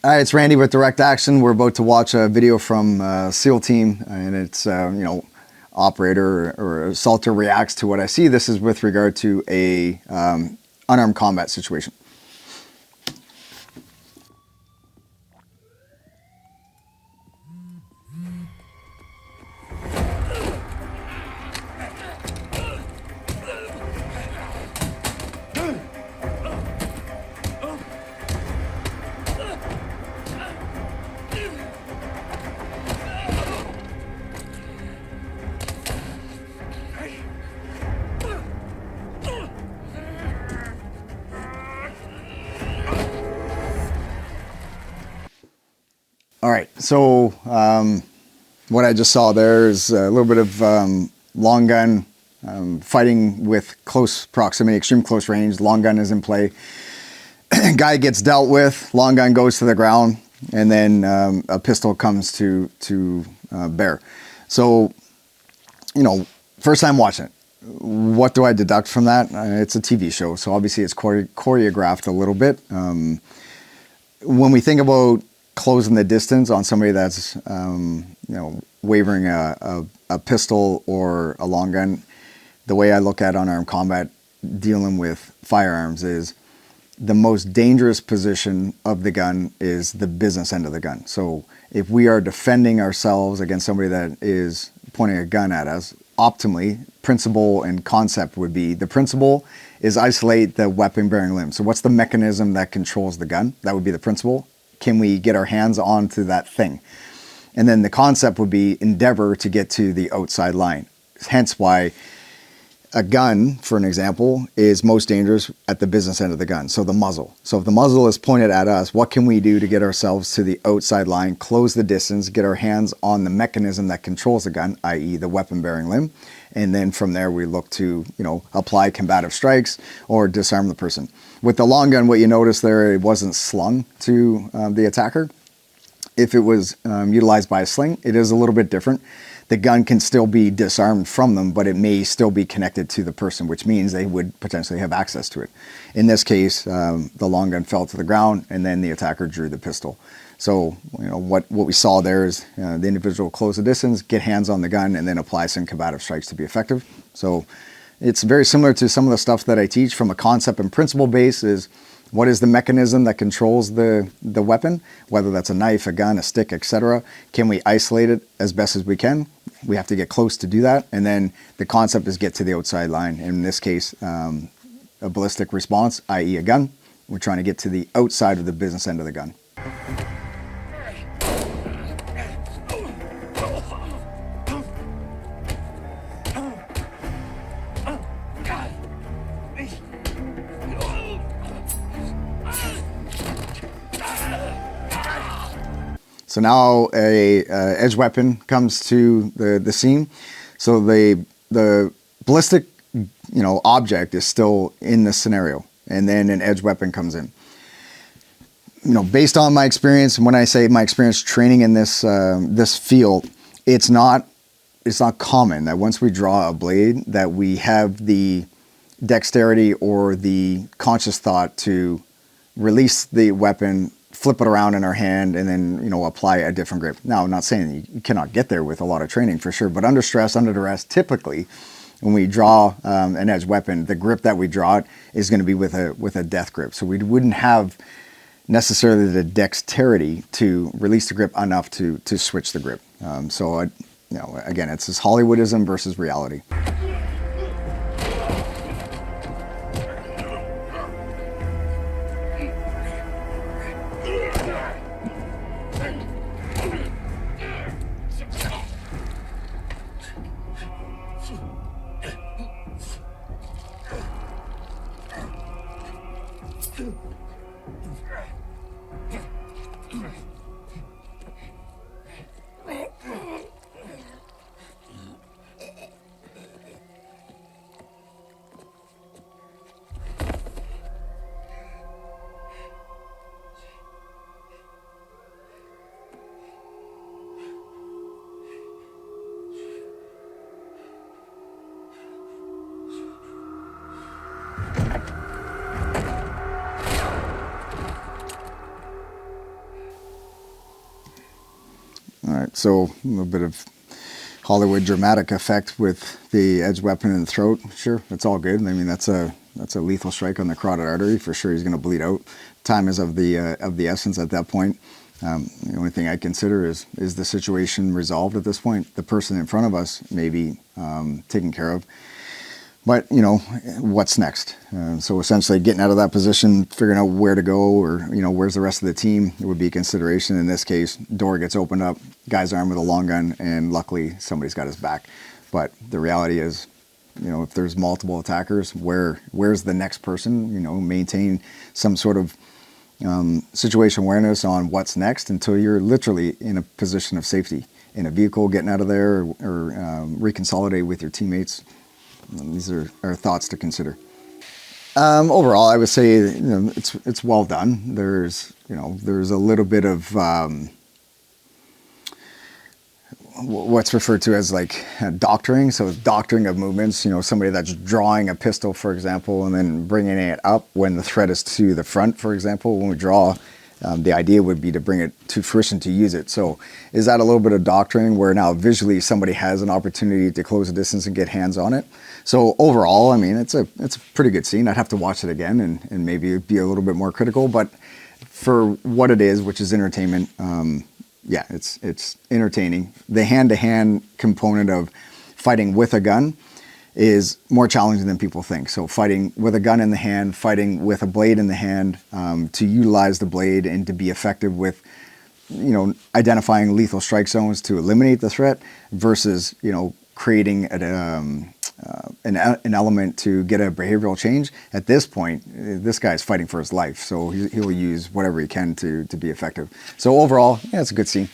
Hi, it's Randy with Direct Action. We're about to watch a video from SEAL team, and it's operator or assaulter reacts to what I see. This is with regard to a unarmed combat situation. All right, so what I just saw there is a little bit of long gun fighting with close proximity, extreme close range. Long gun is in play. Guy gets dealt with, long gun goes to the ground, and then a pistol comes to bear. So, first time watching it. What do I deduct from that? It's a TV show, so obviously it's choreographed a little bit. When we think about closing the distance on somebody that's wavering a pistol or a long gun, the way I look at unarmed combat dealing with firearms is the most dangerous position of the gun is the business end of the gun. So if we are defending ourselves against somebody that is pointing a gun at us, optimally, principle and concept would be, the principle is isolate the weapon bearing limb. So what's the mechanism that controls the gun? That would be the principle. Can we get our hands onto that thing? And then the concept would be endeavor to get to the outside line. Hence why a gun, for an example, is most dangerous at the business end of the gun. So the muzzle. So if the muzzle is pointed at us, what can we do to get ourselves to the outside line, close the distance, get our hands on the mechanism that controls the gun, i.e. the weapon bearing limb. And then from there we look to, apply combative strikes or disarm the person. With the long gun, what you notice there, it wasn't slung to the attacker. If it was utilized by a sling, it is a little bit different. The gun can still be disarmed from them, but it may still be connected to the person, which means they would potentially have access to it. In this case, the long gun fell to the ground, and then the attacker drew the pistol. So, what we saw there is the individual close the distance, get hands on the gun, and then apply some combative strikes to be effective. So it's very similar to some of the stuff that I teach from a concept and principle base is what is the mechanism that controls the weapon, whether that's a knife, a gun, a stick, etc. Can we isolate it as best as we can? We have to get close to do that. And then the concept is get to the outside line. In this case, a ballistic response, i.e. a gun. We're trying to get to the outside of the business end of the gun. So now a edge weapon comes to the scene. So the ballistic object is still in this scenario, and then an edge weapon comes in. Based on my experience, and when I say my experience training in this this field, it's not common that once we draw a blade that we have the dexterity or the conscious thought to release the weapon, flip it around in our hand, and then apply a different grip. Now, I'm not saying you cannot get there with a lot of training for sure, but under stress, under duress, typically when we draw an edge weapon, the grip that we draw it is going to be with a death grip. So we wouldn't have necessarily the dexterity to release the grip enough to switch the grip. Again, it's this Hollywoodism versus reality. right, so a little bit of Hollywood dramatic effect with the edge weapon in the throat. Sure, that's all good. I mean, that's a lethal strike on the carotid artery. For sure, he's going to bleed out. Time is of the essence at that point. The only thing I consider is the situation resolved at this point? The person in front of us may be taken care of. But, you know, what's next? So essentially getting out of that position, figuring out where to go, or, you know, where's the rest of the team, it would be a consideration. In this case, door gets opened up, guy's armed with a long gun, and luckily somebody's got his back. But the reality is, you know, if there's multiple attackers, where's the next person? You know, maintain some sort of situation awareness on what's next until you're literally in a position of safety. In a vehicle, getting out of there, or reconsolidate with your teammates. These are thoughts to consider. Overall, I would say, you know, it's well done. There's a little bit of what's referred to as like doctoring. So doctoring of movements. You know, somebody that's drawing a pistol, for example, and then bringing it up when the threat is to the front. For example, when we draw, the idea would be to bring it to fruition to use it. So is that a little bit of doctoring where now visually somebody has an opportunity to close the distance and get hands on it? So overall, I mean, it's a pretty good scene. I'd have to watch it again and maybe be a little bit more critical, but for what it is, which is entertainment, yeah, it's entertaining. The hand-to-hand component of fighting with a gun is more challenging than people think. So fighting with a gun in the hand, fighting with a blade in the hand, to utilize the blade and to be effective with, you know, identifying lethal strike zones to eliminate the threat versus, you know, creating an element to get a behavioral change. At this point, this guy's fighting for his life, so he'll use whatever he can to be effective. So overall, yeah, it's a good scene.